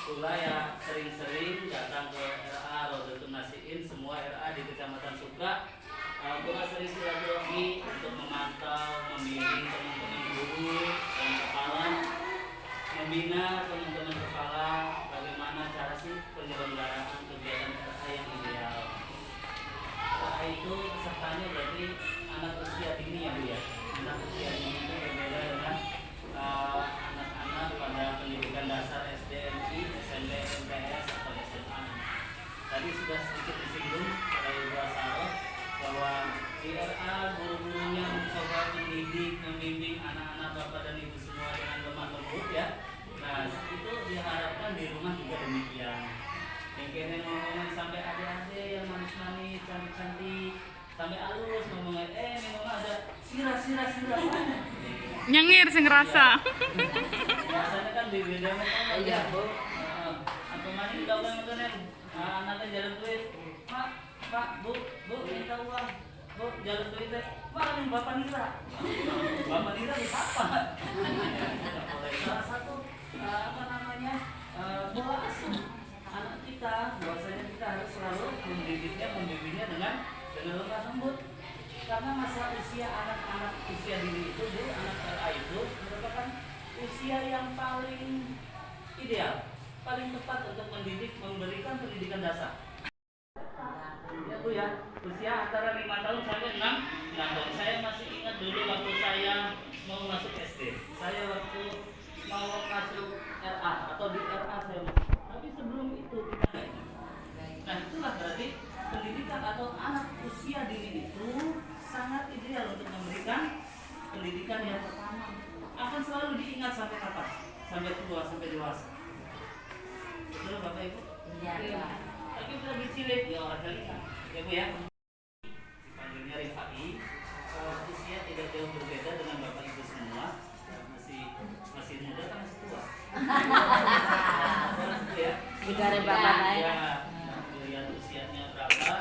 pula ya sering-sering datang ke RA Rodatul Nasiin semua RA di Kecamatan Sukra. Pula sering silaturahmi untuk memantau, membimbing teman-teman guru dan kepala, membina teman-teman kepala bagaimana cara sih penyelenggaraan kegiatan RA yang ideal. RA itu pesertanya berarti anak usia dini ya Bu ya. Anak usia dini itu berbeda dengan anak-anak pada pendidikan dasar SDMI, SMP, MTS atau SMA. Tadi sudah sedikit disinggung oleh Ibu Asaro bahwa di RA guru-gurunya mencoba mendidik, membimbing anak-anak Bapak dan Ibu semua dengan lemah lembut ya. Nah itu diharapkan di rumah juga demikian. Yang kena ngomongin sampai adik-adik yang manis-manis, cantik-cantik, sampai halus ngomongnya, memang ada sirah. Nyengir sih ngerasa. Biasanya kan di beda kan ya Bu. Atau mandi tahu kan anaknya jalan duit. Pak, Bu, minta uang. Bu, jalan duit teh. Mana nih Bapak Nira? Bapak Nira di apa? Salah satu bola asuh anak kita, bahwasanya kita harus selalu membimbingnya dengan lemah lembut. Karena masa usia anak-anak usia dini itu, anak RA itu merupakan usia yang paling ideal, paling tepat untuk memberikan pendidikan dasar. Ya Bu ya, usia antara 5 tahun sampai 6 tahun. Saya masih ingat dulu waktu saya mau masuk SD. Saya waktu mau masuk RA atau di RA saya masuk. Tapi sebelum itu kita nah itulah berarti pendidikan atau anak usia dini itu sangat ideal untuk memberikan pendidikan yang pertama. Akan selalu diingat sampai kapan? Sampai tua, sampai dewasa. Betul Bapak Ibu? Iya. Tapi udah bercilik ya orang kalian. Ya Bu ya. Panggilnya Rifai. Usia tidak jauh berbeda dengan Bapak Ibu semua. Masih muda kan masih tua. Ya. Negara Bapak lain. Ya. Lihat usianya berapa?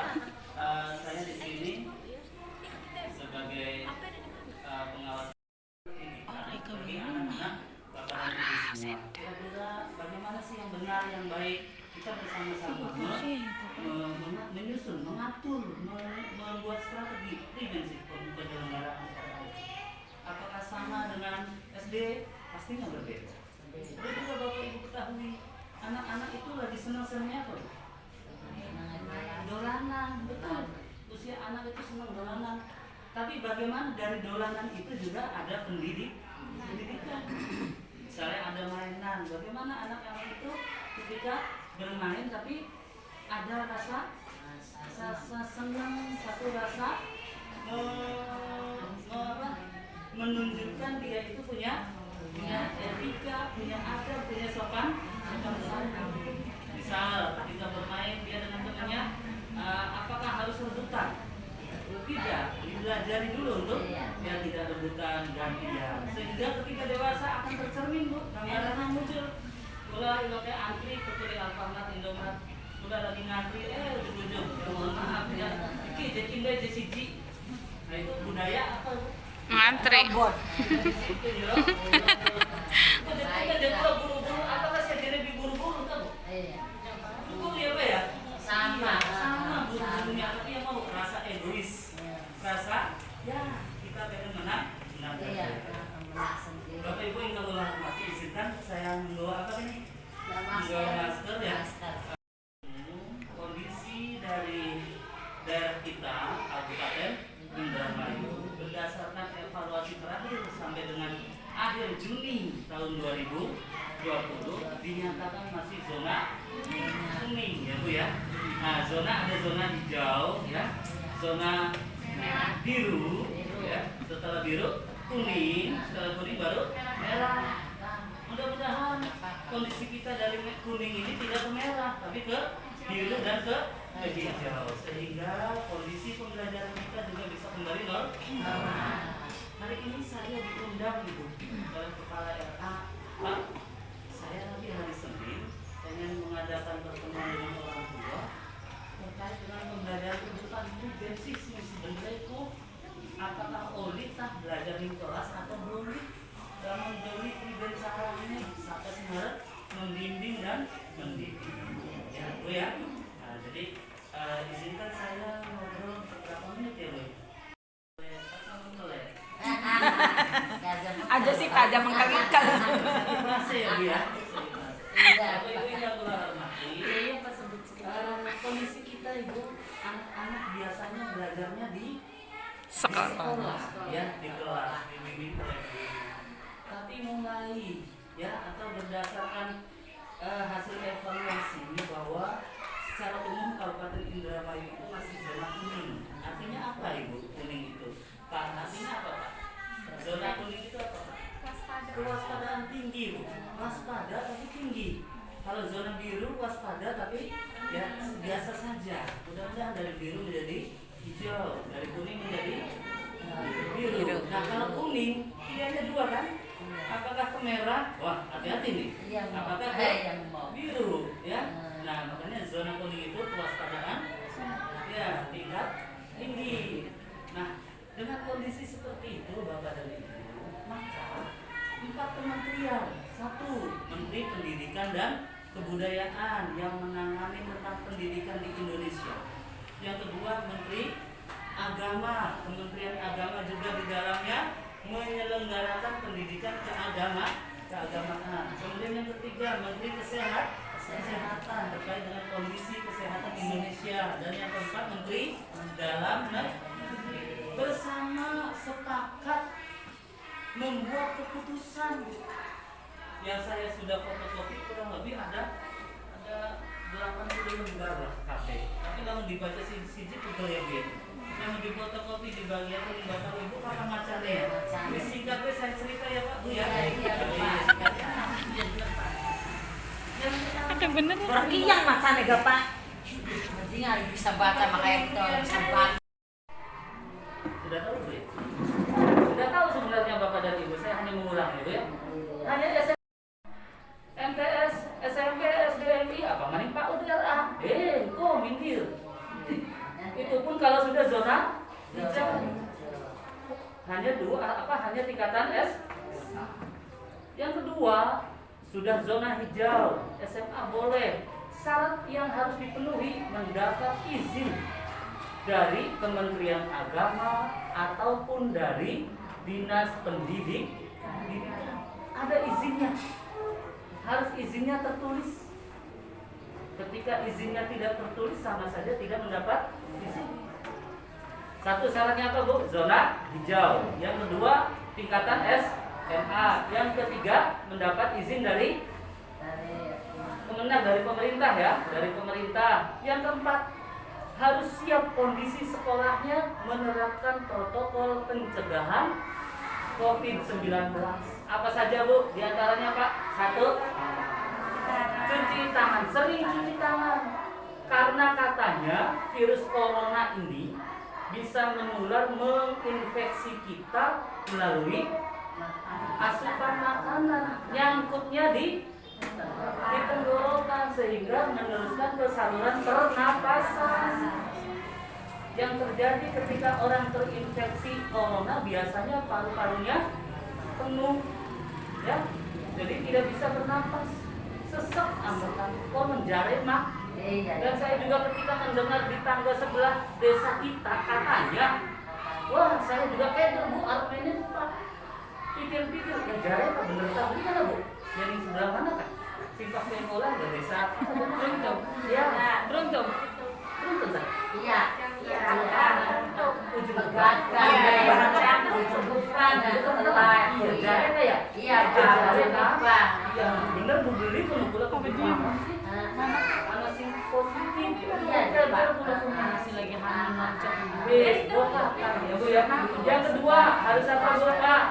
Saya di sini sebagai pengawas pendidikan bagi anak-anak Bapak dan Ibu semua. Kira-kira bagaimana sih yang benar, yang baik? Kita bersama-sama menyusun, mengatur, membuat strategi preventif penyelenggaraan RA. Apakah sama dengan SD? Pastinya berbeda. Perlu juga Bapak Ibu ketahui, anak-anak itu lagi senang-senangnya apa? Dolanan, betul. Usia anak itu senang dolanan. Tapi bagaimana dari dolanan itu juga ada pendidikan. Misalnya ada mainan, bagaimana anak-anak itu ketika bermain tapi ada rasa senang, satu rasa menunjukkan dia itu punya etika, punya adab, punya sopan santun. Misal ketika bermain dia dengan temannya, apakah harus rebutan? Tidak, dipelajari dulu untuk dia tidak rebutan, gantian. Sehingga ketika dewasa akan tercermin Bu, gambarannya muncul. Kalau pakai antri, kecuali Alfamart, Indomaret, udah lagi ngantri, ujung-ujung, ya mohon maaf ya, iki jadi siji. Nah itu budaya apa Bu? Ngantri. Itu ya. Jadi buru-buru, apakah saya jadi buru-buru kan Bu? Buru ya Pak ya? Sama buru-burunya, tapi yang mau rasa egois, rasa ya kita pengen menang. Bapak Ibu yang kami hormati, izinkan saya membawa apa ini? Membawa masker ya. Kondisi dari daerah kita, Kabupaten Indramayu, berdasarkan evaluasi terakhir sampai dengan akhir Juni tahun 2020 dinyatakan masih zona kuning ya Bu ya. Nah, ada zona hijau ya, zona biru ya, setelah biru kuning, setelah kuning baru merah. Mudah-mudahan kondisi kita dari kuning ini tidak ke merah, tapi ke biru dan ke hijau, sehingga kondisi pembelajaran kita juga bisa kembali normal. Hari ini saya diundang Ibu oleh Kepala RA, Pak, saya nanti hari Senin ingin mengadakan pertemuan dengan orang tua terkait dengan pembelajaran kehidupan hidup basic sebenarnya itu apakah olitah belajar di kelas atau belum dalam menjauhi dan cara ini sampai sebenarnya membimbing dan mendidik. Ya, Bu ya. Nah, jadi izinkan saya ngobrol berapa menit ya, Bu? Aja sih Pak, jangan mengkali-kali. Masih ya, Bu ya. Bapak Ibu yang hormati, kondisi kita Ibu, anak-anak biasanya belajarnya di sekolah, ya, di kelas, dibimbing oleh guru. Tapi mulai ya atau berdasarkan hasil evaluasi bahwa secara umum Kabupaten Indramayu itu masih zona kuning. Artinya apa Ibu kuning itu? Pak, artinya apa Pak? Zona kuning itu apa Pak? Kewaspadaan tinggi Bu. Waspada tapi tinggi. Kalau zona biru waspada tapi ya biasa saja. Mudah-mudahan dari biru menjadi hijau, dari kuning menjadi biru. Nah kalau kuning pilihannya dua kan? Apakah ke merah? Wah hati-hati nih. Apakah ke biru? Ya. Nah makanya zona kuning itu kewaspadaan ya tingkat tinggi. Nah dengan kondisi seperti itu Bapak dan Ibu, maka 4 kementerian, 1 Menteri Pendidikan dan Kebudayaan yang menangani tentang pendidikan di Indonesia. Yang kedua Menteri Agama, Kementerian Agama juga di dalamnya menyelenggarakan pendidikan keagamaan. Kemudian yang ketiga Menteri Kesehatan terkait dengan kondisi kesehatan Indonesia. Dan yang keempat Menteri Dalam Negeri bersama sepakat membuat keputusan yang saya sudah fotokopi kurang lebih ada 80 lembar lah KP. Tapi kalau dibaca siji pegel ya Bu. Yang difotokopi di bagian ini Bapak Ibu kakak macamnya ya. Ini singkatnya saya cerita ya Pak Bu ya. Ada bener ya? Orang yang macamnya gak Pak. Nanti nggak bisa baca makanya kita bisa baca. Sudah tahu Bu ya? Sudah tahu sebenarnya Bapak dan Ibu. Saya hanya mengulang ya Bu ya. Hanya MTS, SMP, SDMI, apa maning Pak UDLA? Kok minggir? Itu pun kalau sudah zona hijau. Hanya hanya tingkatan S. Yang kedua, sudah zona hijau, SMA boleh. Syarat yang harus dipenuhi mendapat izin dari Kementerian Agama ataupun dari Dinas Pendidikan. Ada izinnya. Harus izinnya tertulis. Ketika izinnya tidak tertulis sama saja tidak mendapat izin. Satu syaratnya apa Bu? Zona hijau. Yang kedua tingkatan SMA. Yang ketiga mendapat izin dari Kemenag, dari pemerintah ya, dari pemerintah. Yang keempat harus siap kondisi sekolahnya menerapkan protokol pencegahan COVID-19. Apa saja Bu? Di antaranya Pak, 1. Cuci tangan, sering cuci tangan. Karena katanya virus corona ini bisa menular, menginfeksi kita melalui asupan makanan, nyangkutnya di tenggorokan sehingga meneruskan ke saluran pernapasan. Yang terjadi ketika orang terinfeksi corona biasanya paru-parunya penuh, ya, jadi tidak bisa bernapas, sesak, ambekan, menjarit mak. Dan saya juga ketika mendengar di tangga sebelah desa kita katanya, wah saya juga pede Bu, artinya Pak. Pikir-pikir, ya jaret Pak bener tak bener mana Bu? Yang di sebelah mana kan? Simpas Pengkolan ke desa Beruntung. Ya, Beruntung. Beruntung kan? Iya. Ujung Bukan. Iya, jaret ya? Iya, jaret apa? Iya, bener Bu beli penuh pula kebetulan. Mana sih positif? Iya, Masih lagi hamil lancar. Ya Bu ya. Yang kedua harus apa Bu Pak?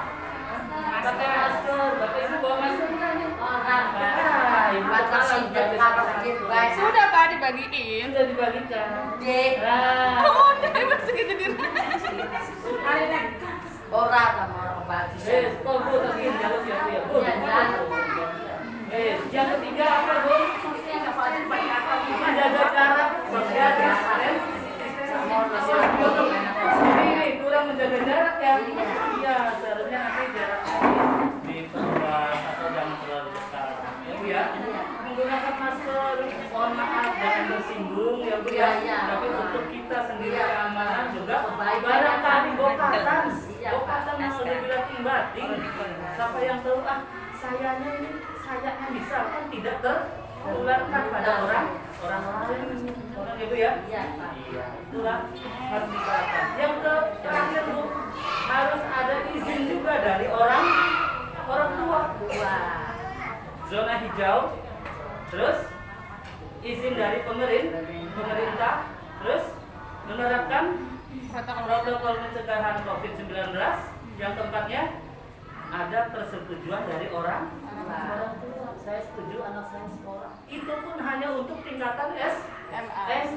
Pakai masker. Bapak Ibu bawa masker bukan nih? Sudah Pak dibagiin. Sudah dibagikan. Nah. Udah masih gitu di Orang sama orang bagus. Kok Bu tadi jalan ya Bu ya? Bu. Yang ketiga apa Bu? Menjaga jarak social distancing. Ini kurang menjaga jarak ya? Iya, seharusnya nanti jaraknya diperluas atau jangan terlalu besar. Ya Bu ya? menggunakan masker, mohon maaf jangan tersinggung ya Bu ya. Iya. Tapi untuk kita sendiri keamanan juga. Kebaikan. Barangkali bokatan, Iya, bokatan yang Pak. udah bilang batin. Siapa yang tahu sayanya ini sayanya bisa kan tidak tertularkan pada orang lain. Orang Ibu ya. Iya, Pak. Iya, itulah harus dikatakan. Yang terakhir Bu, harus ada izin juga dari orang tua. Wah. Zona hijau, terus izin dari pemerintah, terus menerapkan protokol pencegahan COVID-19 yang tempatnya ada persetujuan dari orang tua. Saya setuju anak saya sekolah. Itu pun hanya untuk tingkatan SMA.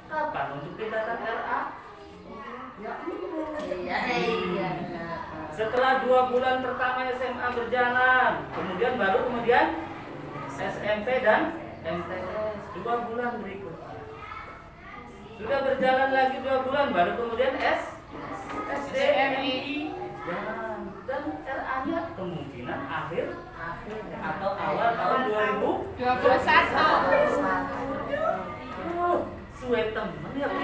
Kapan untuk tingkatan RA? Ya Iya. Setelah 2 bulan pertama SMA berjalan, kemudian SMP dan MTS 2 bulan berikutnya. Sudah berjalan lagi 2 bulan, baru kemudian SDMI jalan. Dan RA-nya kemungkinan akhir atau awal tahun 2021. Suwe temen ya Bu.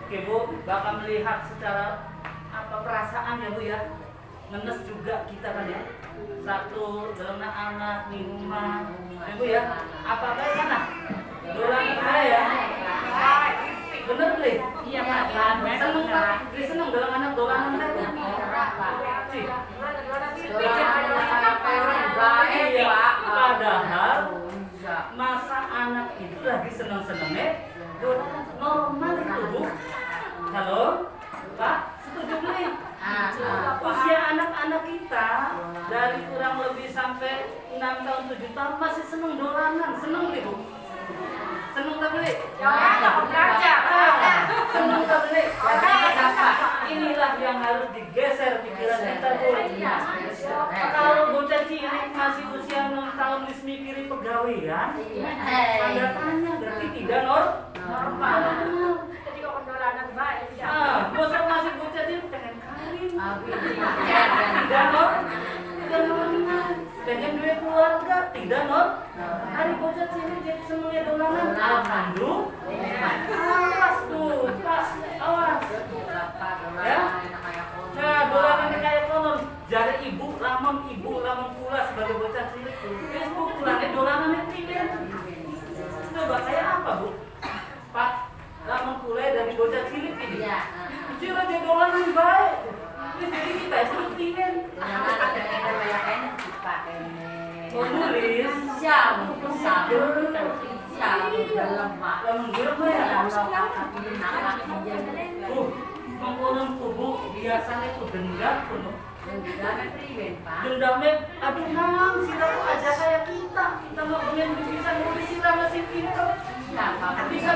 Oke Bu, bakal melihat secara perasaan ya Bu ya. Ngenes juga kita kan ya. Satu dalam anak di rumah ya Bu ya. Apakah kan dolanan ya? Bener Li? Iya Pak. Seneng Pak. Li seneng dalam anak dolanan ya? Cih. Iya, padahal masa anak itu lagi seneng-senengnya dolanan normal itu Bu. Halo? Pak, setuju nih? Usia anak-anak kita dari kurang lebih sampai 6 tahun 7 tahun masih seneng dolanan, seneng nih Bu. Seneng tak beli? Seneng tak beli? Inilah yang harus digeser pikiran kita Bu. Kalau bocah cilik masih usia 6 tahun mikirin pegawaian, tanda tanya berarti tidak normal. Jadi kalau dolanan baik. Bocah masih bocah cilik pengen kawin. Tidak normal. Pengen duit keluarga, tidak normal. Hari bocah cilik jadi semuanya dolanan. Alhamdulillah. Awas tuh, Pak. Awas. Ya. Nah, dolanannya kayak konon. Jadi ibu lamon pula sebagai bocah cilik. Facebook pulangnya dolanannya tidak. Coba kayak apa Bu? Pak, lamon pula dari bocah cilik ini. Cira jadi dolanan baik. Ini jadi kita sepertinya. Nulis. Mengkonon kubu biasanya itu dendam penuh. Dendamnya, aduh nang, siraku aja kayak kita mau bisa nulis sirah mesin pinter. Bisa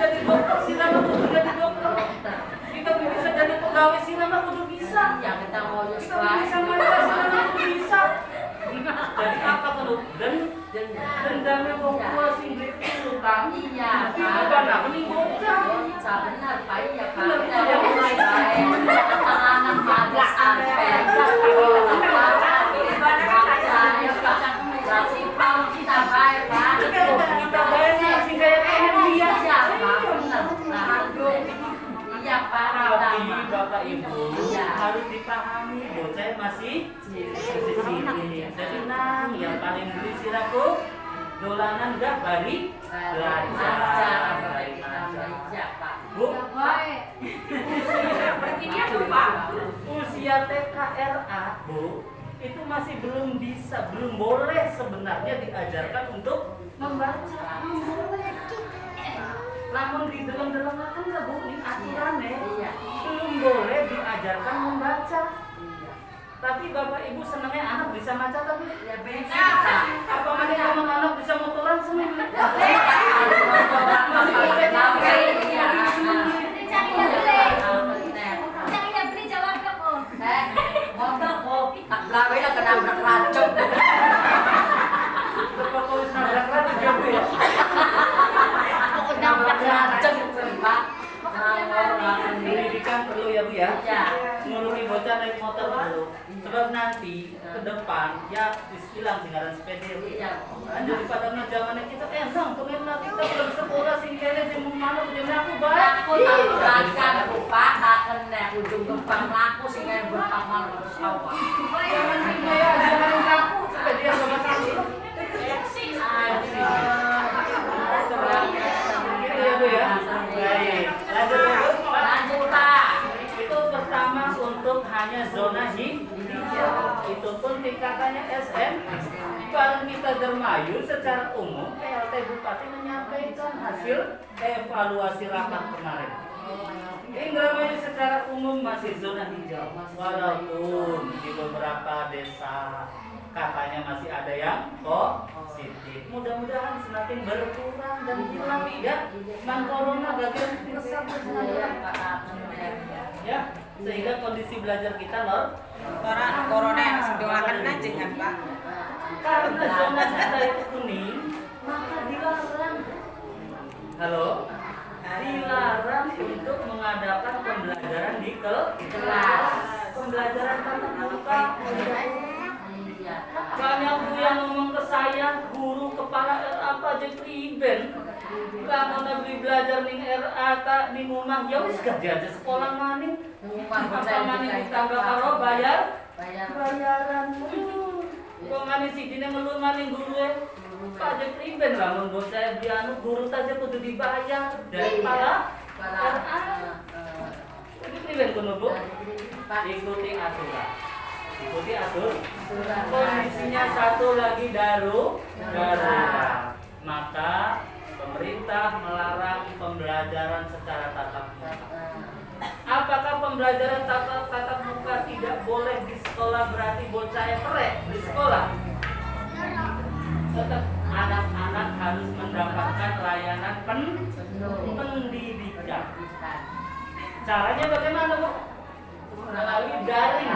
jadi dokter, sirah kudu jadi dokter. Kita bisa jadi pegawai sirah kudu bisa. Kita bisa maca sirah kudu bisa. Jadi apa tuh? Dendamnya bawa singlet itu kan? Iya. Bukan apa nih bocah? Benar, Pak. Iya, Pak. Kita mulai anak malas kita bayarnya masih kayak dia. Iya, Pak. Tapi Bapak Ibu harus dipahami bocah masih cilik. Jadi nang yang paling beli siraku dolanan enggak balik belajar. Bu, usia TKRA Bu itu masih belum boleh sebenarnya diajarkan untuk membaca. Namun di dalam kan nggak Bu, ini aturannya belum boleh diajarkan membaca. Tapi Bapak Ibu senangnya anak bisa baca tapi ya bisa. Apa makanya kamu anak bisa motoran semua? Pendidikan perlu ya Bu ya. Ngurungi bocah naik motor dulu. Sebab nanti ke depan ya hilang singgaran sepeda. Iya. Anjir pada zamannya kita nang kemana kita belum sekolah sing kene jeung mana jeung aku bae. Aku tahu bahkan lupa akan ujung gempang laku sehingga berpamal sawah. Jangan tinggal ya jangan aku sepeda sama satu. Gitu ya Bu ya. Baik. Lanjut Pak. Itu pertama untuk hanya zona hijau. Itu pun tingkatannya SM. Barang kita Dermayu secara umum PLT Bupati menyampaikan hasil evaluasi rapat kemarin. Indramayu secara umum masih zona hijau, walaupun di beberapa desa katanya masih ada yang positif. Mudah-mudahan semakin berkurang dan hilang ya. Man corona bagian besar ya, sehingga kondisi belajar kita Corona yang sedoakan aja kan Pak. karena zona kita itu kuning, maka dilarang. Halo? Dilarang untuk mengadakan pembelajaran di kelas. Pembelajaran tatap muka. Banyak Bu yang ngomong ke saya, guru kepala apa jadi event. Kamu beli belajar ning RA tak di rumah, ya wis kerja aja sekolah maning. Apa maning ditambah karo bayaran. Kok maning si dine ngeluh maning guru Pak jadi event lah membuat saya bianu guru saja kudu dibayar dari kepala RA. Jadi event kudu Bu. Ikuti aturan. Ikuti aturan. Kondisinya satu lagi darurat. Maka pemerintah melarang pembelajaran secara tatap muka. Apakah pembelajaran tatap muka tidak boleh di sekolah berarti bocah yang perek di sekolah? Tetap anak-anak harus mendapatkan layanan pendidikan. Caranya bagaimana Bu? Melalui daring.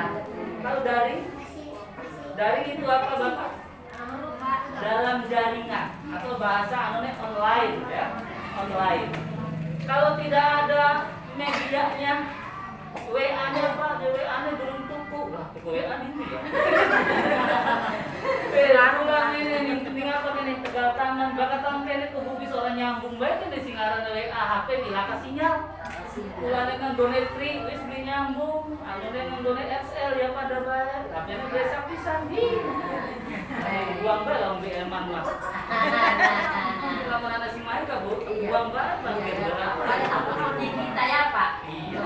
Tahu daring? Daring itu apa Bapak? Dalam jaringan atau bahasa online ya, online. Kalau tidak ada medianya, WA-nya Pak, WA-nya belum tuku. Lah, WA ini ya. Pulang ini tinggal apa ini tegal tangan, bakal tangan ini kebuki soalnya nyambung baik ini singaran WA HP dilaka sinyal. Pulang dengan donetri, wis beli nyambung, anu dengan donet XL ya pada bayar. Tapi ini besok pisan di. Buang bae lah beli eman mah. Lamun ana sing main ka Bu, buang bae bang berapa. Ada di kita ya Pak. Iya.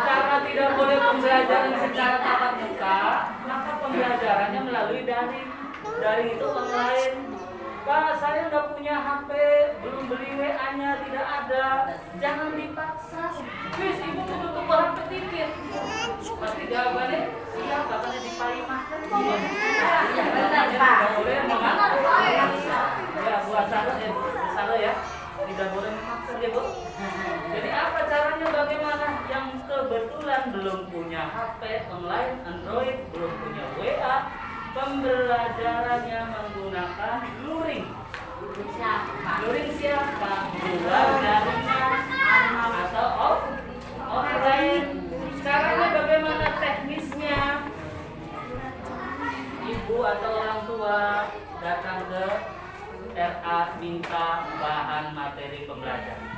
Karena tidak boleh pembelajaran secara tatap muka, maka pembelajarannya melalui daring. Daring itu online. Pak, saya udah punya HP, belum beli WA-nya, tidak ada. Jangan dipaksa. Wis, ibu kudu tuku HP tiket. Pasti jawabannya siap, katanya diparimakan. Iya benar Pak. Tidak boleh memaksa. Ya, buat salah ya. Tidak boleh memaksa ya Bu. Jadi apa caranya bagaimana? Yang kebetulan belum punya HP online, Android, belum punya WA, pembelajarannya menggunakan luring. Luring siapa? Luar jaringan atau offline. Caranya bagaimana teknisnya? Ibu atau orang tua datang ke RA minta bahan materi pembelajaran.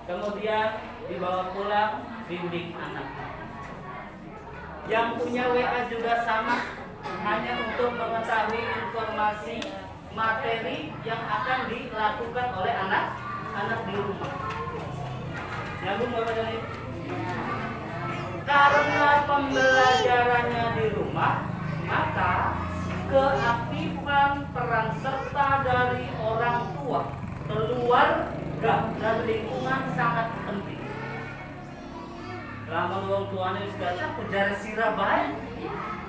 Kemudian dibawa pulang, bimbing anak. Yang punya WA juga sama, hanya untuk mengetahui informasi materi yang akan dilakukan oleh anak di rumah. Nyambung Bapak dan Ibu? Karena pembelajarannya di rumah, maka keaktifan peran serta dari orang tua, keluarga, dan lingkungan sangat penting. Lamun wong tuane wis gacah pujar sira bae.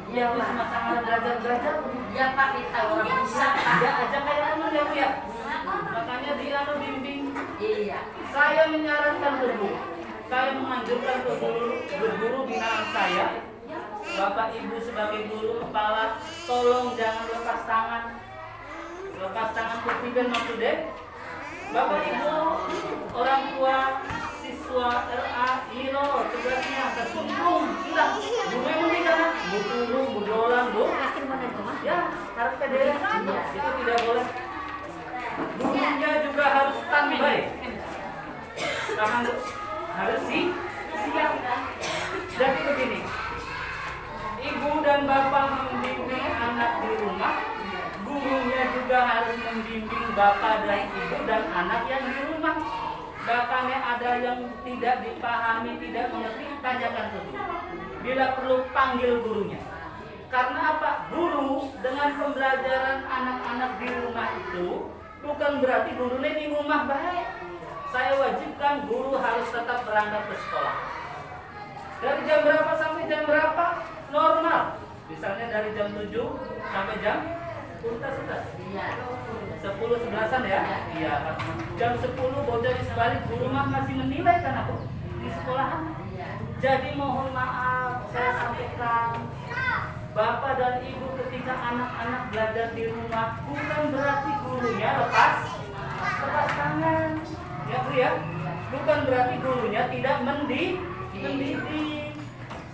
Ya wis masalah belajar-belajar. Ya Pak, kita orang bisa Pak. Ya aja kayak teman ya Bu ya. Makanya di bimbing. Iya. Saya menyarankan ke Bu, saya menganjurkan ke guru binaan saya, Bapak Ibu sebagai guru kepala, tolong jangan lepas tangan. Lepas tangan kutipan maksudnya Bapak Ibu, orang tua, siswa RA, ini loh tugasnya kesungguh, bilang, Bu Memang kan, Bu Tulu, Bu Dolan, Bu. Ya, harus pede, itu tidak boleh. Gurunya juga harus standby. Paham Bu? Harus siap. Jadi begini, ibu dan bapak membimbing anak di rumah, gurunya juga harus membimbing bapak dan ibu dan anak yang di rumah. Bapaknya ada yang tidak dipahami, tidak mengerti, tanyakan ke guru. Bila perlu panggil gurunya. Karena apa? Guru dengan pembelajaran anak-anak di rumah itu bukan berarti gurunya di rumah baik. Saya wajibkan guru harus tetap berangkat ke sekolah. Dari jam berapa sampai jam berapa? Normal. Misalnya dari jam 7 sampai jam sudah. 10-11an ya? Iya. Jam 10 bocah di sebalik guru mah masih menilai kan aku di sekolahan. Jadi mohon maaf saya sampaikan, bapak dan ibu ketika anak-anak belajar di rumah bukan berarti gurunya lepas tangan. Ya Bu ya? Bukan berarti gurunya tidak mendidik.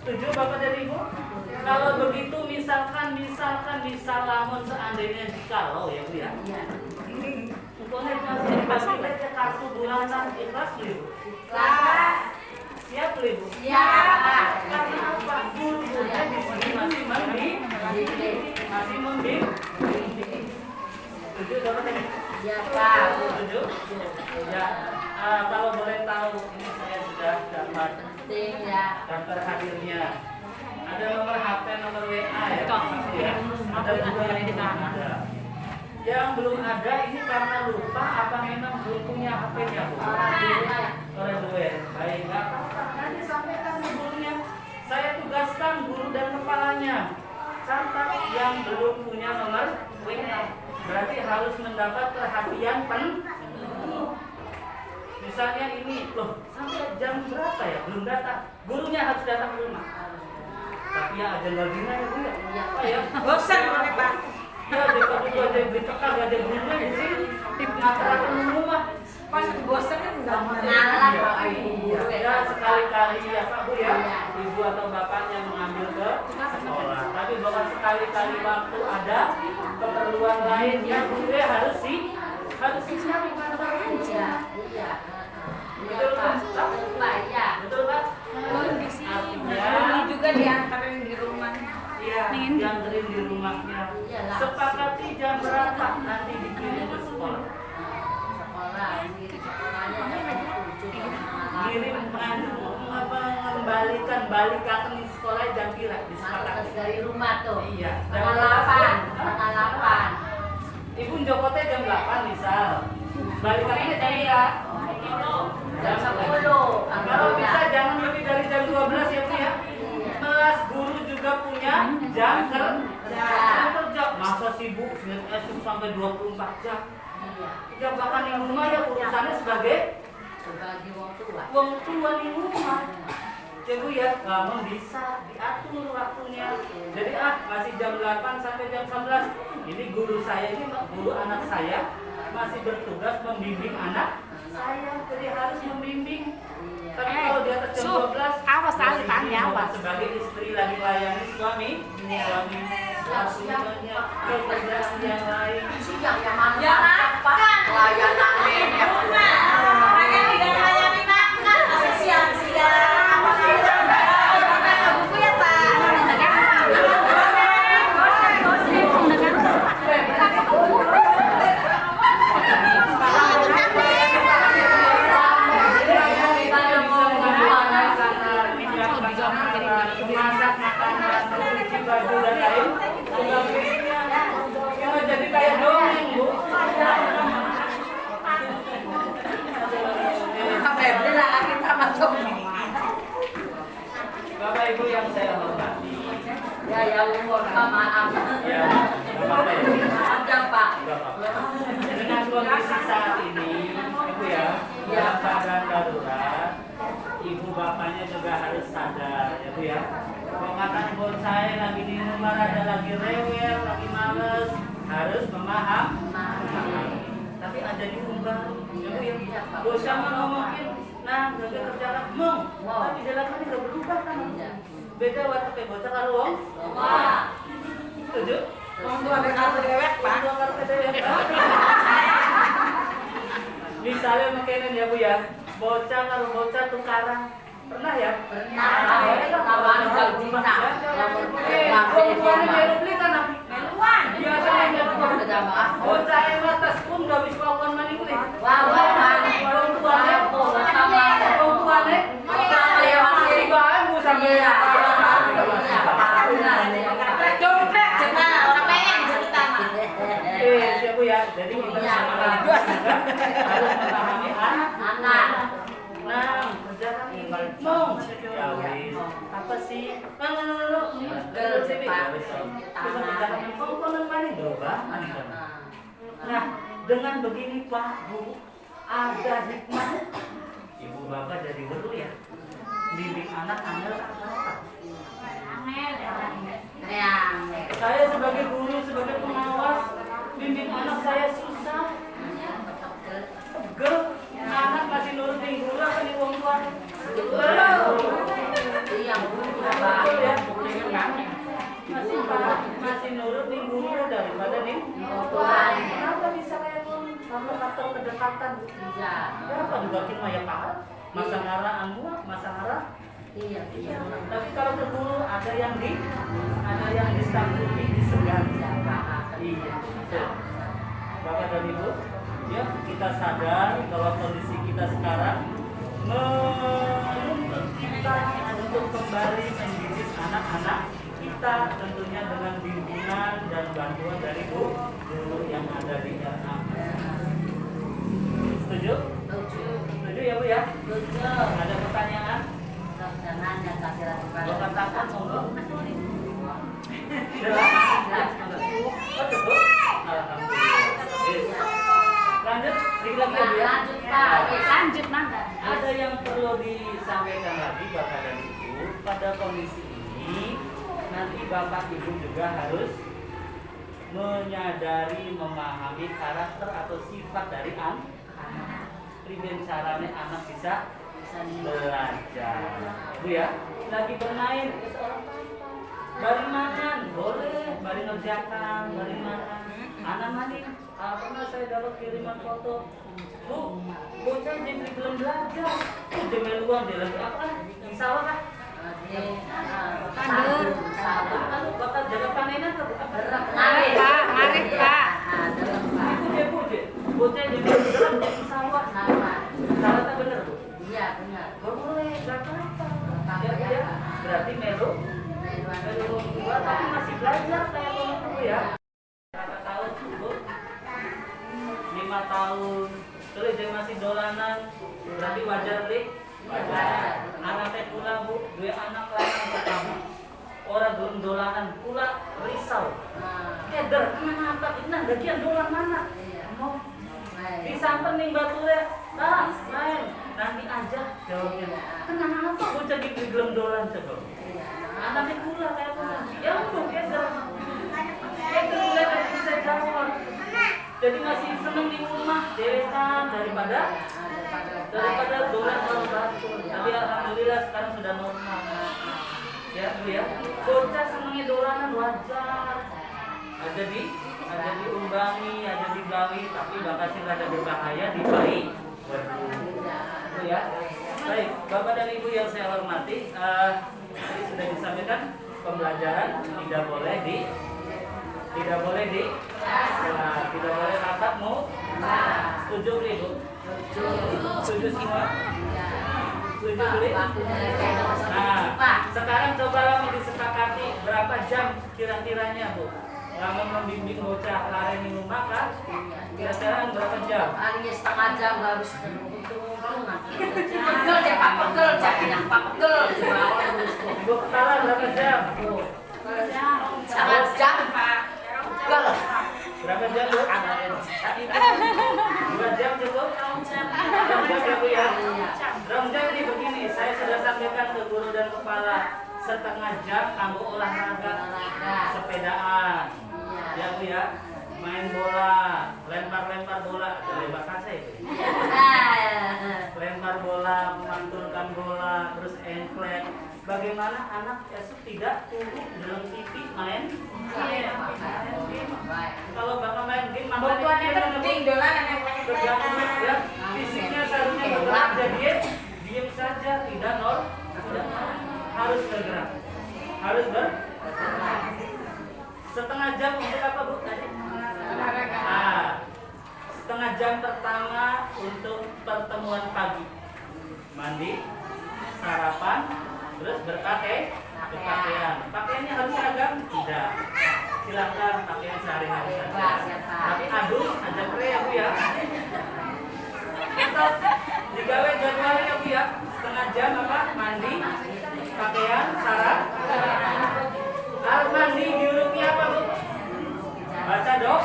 Setuju Bapak dan Ibu? Kalau begitu misalkan lamun seandainya jikalau ya Bu ya. Pokoknya masih dibagi kartu bulanan ikhlas Bu Ibu. Ikhlas. Siap Bu Ibu? Siap. Karena apa? Gurunya di sini masih membimbing. Setuju Bapak dan Ibu? Ya Pak. Setuju? Ya. Kalau boleh tahu ini saya sudah dapat Penting ya. daftar hadirnya. Ada nomor HP, nomor WA ya. Ada juga yang belum ada. Yang belum ada ini karena lupa apa memang belum punya HP-nya Bu? Orang dua ya. Baik, nggak apa-apa. Nanti sampaikan ke gurunya. Saya tugaskan guru dan kepalanya. Catat yang belum punya nomor WA. Berarti harus mendapat perhatian penuh. Misalnya ini, loh sampai jam berapa ya belum datang? Gurunya harus datang ke rumah. Tapi ya ada gina ya Bu ya. Oh ya. Bosan boleh Pak. Ya jika Bu ada beli tekak ada gurunya di sini. Ngantarakan rumah. Pas bosan kan enggak mau. Kenalan Pak Ibu guru Ya sekali-kali ya Pak Bu ya. Ibu atau bapaknya mengambil ke sekolah. Tapi bukan sekali-kali waktu ada keperluan lain ya Bu ya harus siap gimana Pak? Iya. Betul Pak? Iya. Betul Pak? Ini juga diantarin di rumah. Iya, dianterin di rumahnya. Sepakati jam berapa nanti dikirim ke sekolah. Kirim mengembalikan balikan di sekolah jam kira disepakati. Dari rumah tuh. Iya. Tanggal 8. Ibu Jokote jam 8 misal. Balikannya jam kira. Jam 10. Kalau bisa jangan lebih dari jam 12 ya Bu ya. Kelas guru juga punya jam kerja. Masa sibuk sampai 24 jam. Ya bahkan di rumah ya urusannya sebagai wong tua di rumah. Ya Bu ya, namun bisa diatur waktunya. Jadi masih jam 8 sampai jam 11. Ini guru saya ini guru anak saya masih bertugas membimbing anak saya, jadi harus membimbing. Tapi kalau di atas jam 12 awas masih tanya apa? sebagai istri lagi melayani suami banyak pekerjaan yang lain. Siang yang mana? Apa? Layanannya ya. Masak makanan, cuci baju dan lain sebagainya. Jangan jadi kayak dongeng Bu. Bapak Ibu yang saya hormati. Ya umur maaf. Ya, apa ya? Ada Pak. Dengan kondisi saat ini, Ibu ya, dalam keadaan darurat, ibu bapaknya juga harus sadar, ya Bu ya. Kalau kata buat saya lagi di rumah ada lagi rewel, lagi males, harus memahami. Tapi nanti ada diumbar. Ya Bu ya. Gak usah ngomongin, nah gak kerja lah, mong. Tapi dalam ini gak berubah kan? Beda waktu kayak bocah karo wong. Setuju? Wong tua ada kartu dewek, Pak. Dua karo dewek, Pak. Misalnya makanan ya Bu ya, bocah karo bocah tukaran. Pernah ya? Tawaran jauh Cina. Wong tuanya melu beli kan? Meluan. Biasanya melu. Bocah yang atas pun gak bisa kawan maning beli. Wah, Wong tuanya, wong tuanya, masih bae Bu sampe. Dompet cenah, orang pengen cerita mah. Ya Bu ya, jadi kita harus memahami anak. Nah, kerjakan ini mong. Ya wis. Apa sih? Nah, dengan begini Pak Bu, ada hikmah. Ibu bapak jadi guru ya. Bimbing anak angel apa? Saya sebagai guru, sebagai pengawas, bimbing anak saya susah. Pegel. Anak masih nurutin guru apa nih wong tua? Betul ya. Masih nurutin guru daripada nih. Kenapa bisa kayak faktor kedekatan? Kenapa dibakin maya pahal? Masa ngarah anu, masa ngarah. Iya. Tapi kalau ke guru ada yang disambungi, disegan. Iya. Betul. Bapak dan Ibu, ya kita sadar bahwa kondisi kita sekarang menuntut kita untuk kembali mendidik anak-anak kita tentunya dengan bimbingan dan bantuan dari guru yang ada di RA. Setuju? Setuju ya Bu ya? Ada pertanyaan? Bapak takut monggo. Jelas? Oh cukup? Alhamdulillah. Lanjut, sedikit lagi ya Bu ya? Lanjut Pak. Lanjut mangga. Ada yang perlu disampaikan lagi Bapak dan Ibu. Pada kondisi ini nanti Bapak Ibu juga harus menyadari, memahami karakter atau sifat dari anak. Priben caranya anak bisa belajar. Bu ya, lagi bermain bari makan, boleh, bari ngerjakan, bari makan. Anak mandi, pernah saya dapat kiriman foto. Bu, bocah jadi belum belajar. Jemeluan dia lagi apa? Sawah kah? Tandur. Bapak jaga panenan ke bukan? Mari Pak. Ibu, bocah jadi belum jadi sawah. Salah tak benar Bu? Iya benar. Boleh, gak apa-apa. Ya, berarti melu dua tapi masih belajar kayak kamu ya. Berapa tahun Bu? 5 tahun. Terus dia masih dolanan. Berarti wajar deh. Wajar. Anaknya pula Bu, dua anak lanang pertama. Orang belum dolanan pula risau. Keder, kenapa? Nah, bagian dolan mana? Mau disampen nih baturnya. Nah, main. Nanti aja jawabnya. Kenapa Bu jadi belum dolan coba? Anaknya pula kayak pula. Ya udah keder. Keder udah gak bisa jawab. Jadi masih seneng di rumah deretan daripada dolan kalau batur. Tapi alhamdulillah sekarang sudah normal. Ya Bu ya. Bocah senengnya dolanan wajar. Ada diumbangi, ada digawi, tapi bakal sih ada berbahaya di bayi. Bu ya. Baik, Bapak dan Ibu yang saya hormati, tadi sudah disampaikan pembelajaran tidak boleh tidak boleh tatapmu. Setuju Bu Ibu? Setuju semua? Setuju Bu? Nah, sekarang cobalah disepakati berapa jam kira-kiranya Bu? Lama membimbing bocah lari minum makan, kira-kira berapa jam? Harinya setengah jam harus pegel deh Pak, pegel yang Pak pegel. Ibu kepala berapa jam? Setengah jam Pak, pegel. Berapa jam Bu? 2 jam cukup? 2 jam ya Bu ya? 2 jam ini begini, saya sudah sampaikan ke guru dan kepala setengah jam kanggo olahraga sepedaan. Ya Bu ya? main bola, lempar-lempar bola, lempar kaca itu. Lempar bola, memantulkan bola, terus engklek. Bagaimana anak esok tidak tunduk dalam TV main game? Kalau bapak main game, Bantuannya penting dolanan yang terganggu ya. Fisiknya seharusnya bergerak, jadi diam saja, tidak harus bergerak, harus setengah jam untuk apa bu tadi? Setengah jam pertama untuk pertemuan pagi, mandi, sarapan, terus berpakaian. Pakaiannya harus seragam? Tidak. Silakan pakaian sehari-hari saja. Tapi adus aja kere ya bu ya. Kita digawe jadwalnya ya bu ya. Setengah jam apa? Mandi, pakaian, sarapan. Harus mandi diurutnya apa bu? Baca doa,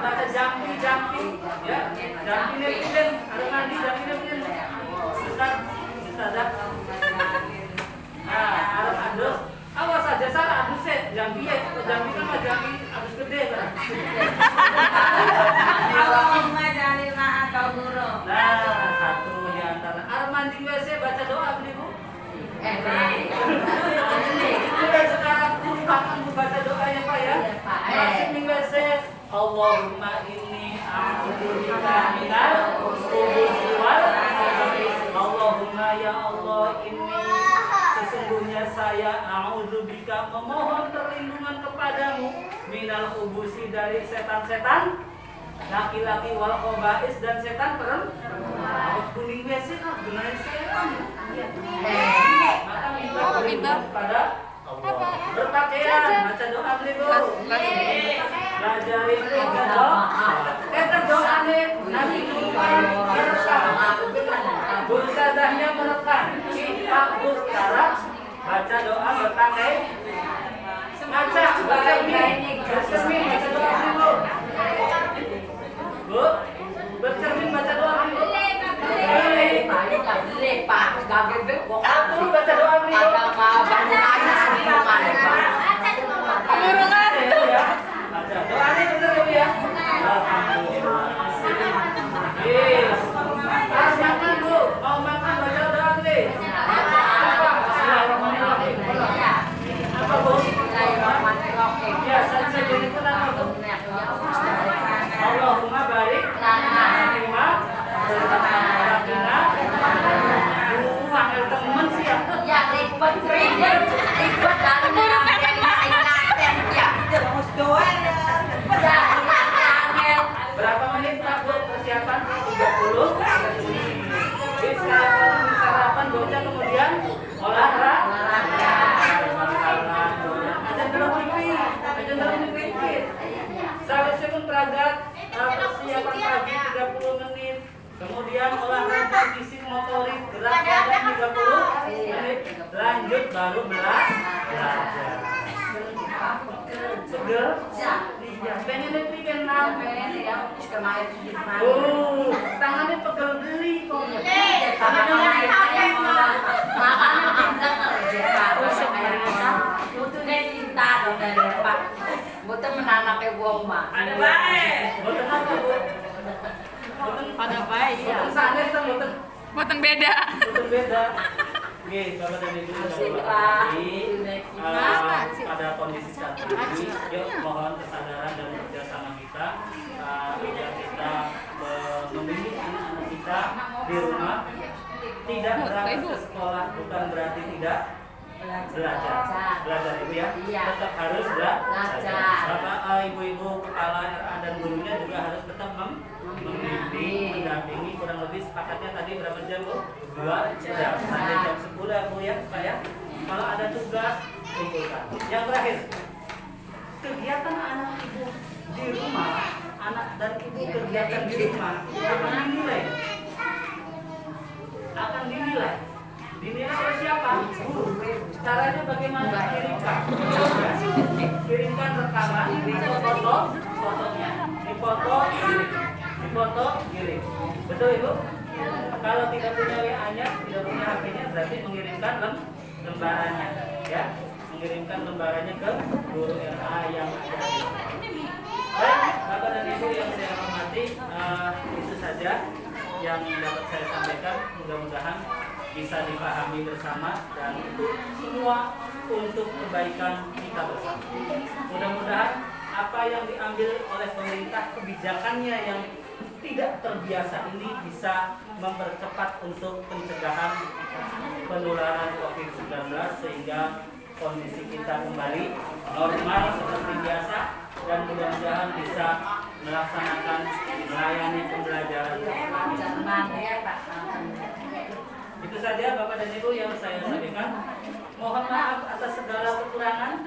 baca jampi, ya. Jampi netizen, harus mandi jampi netizen. Ustazah. Harus adus. Awas saja salah adusnya, jampi kan jampi adus gede kan. Allahumma jalilna atau guru. Nah, satu di antara. Harus mandi WC baca doa beli bu. Mulai sekarang lupakan bu baca doanya pak ya. Masuk di WC. Allahumma inni a'udzubika minal khubuthi wal khaba'ith. Allahumma ya Allah inni sesungguhnya saya a'udzubika memohon perlindungan kepadamu minal khubuthi dari setan-setan laki-laki wal khaba'ith dan setan perempuan. Harus kuning WC kan benar setan. Maka minta kepada Allah. Berpakaian, baca doa beli bu. Belajarin doa. Doa nih, Nabi merekam. Ustazahnya merekam. Kita ustazah baca doa berpakaian. Baca ini, bercermin baca doa beli bu. Bu, bercermin baca doa beli bu. Pak, sebagai bebok. Aku baca doa beli bu. Ada Burungan. Baca doanya bener ya bu ya. Alhamdulillah. Yes. Harus makan bu. Mau makan baca doa beli. Apa? Bismillahirrahmanirrahim. Apa bu? Ya, saya jadi tenang bu. Allahumma barik lana berkata-kata panggil temen sih ya. Ya ribet Terus doa ya. Berapa menit Pak Bu persiapan? 30. Jadi sarapan bocah kemudian olahraga. Aja terus dikit. Seharusnya pun peragat persiapan pagi 30 menit. Kemudian olahraga fisik motorik gerak badan 30 menit. Lanjut baru belajar. Seger? Iya. Pengen lebih kenal. Tangannya pegel beli kok. Boten menanamke wong mah. Ada baik. Boten apa bu? Pada baik. Boten sanes kan boten. Boten beda. Boten beda. Oke, Bapak dan Ibu pada kondisi saat ini, yuk mohon kesadaran dan kerjasama kita agar kita membimbing anak-anak kita di rumah. Tidak berangkat ke sekolah bukan berarti tidak belajar ibu ya, tetap harus belajar. Bapak, ibu-ibu, kepala RA dan gurunya juga harus tetap membimbing, mendampingi. Kurang lebih sepakatnya tadi berapa jam bu? 2 jam sampai jam 10 ya bu ya Pak ya. Kalau ada tugas kumpulkan. Yang terakhir, kegiatan anak ibu di rumah, anak dan ibu kegiatan di rumah akan dinilai oleh siapa? Guru. Caranya bagaimana? Kirimkan rekaman, fotonya, difoto, kirim. Betul ibu? Kalau tidak punya WA-nya, tidak punya HP-nya, berarti mengirimkan lembarannya, ya, mengirimkan lembarannya ke guru RA yang ada. Baik. Bapak dan Ibu yang saya hormati, itu saja yang dapat saya sampaikan. Mudah-mudahan bisa dipahami bersama dan itu semua untuk kebaikan kita bersama. Mudah-mudahan apa yang diambil oleh pemerintah, kebijakannya yang tidak terbiasa ini bisa mempercepat untuk pencegahan penularan COVID-19 sehingga kondisi kita kembali normal seperti biasa dan mudah-mudahan bisa melaksanakan melayani pembelajaran. Itu saja Bapak dan Ibu yang saya sampaikan. Mohon maaf atas segala kekurangan.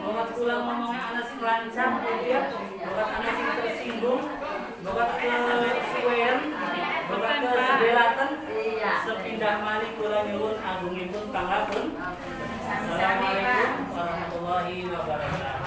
Mohon ulang ngomongnya anak sing lancar, ya. Bukan anak sing tersinggung, bukan kesuwen, bukan kesedelaten. Sepindah malih kula nyuwun agungipun pangapunten. Assalamualaikum warahmatullahi wabarakatuh.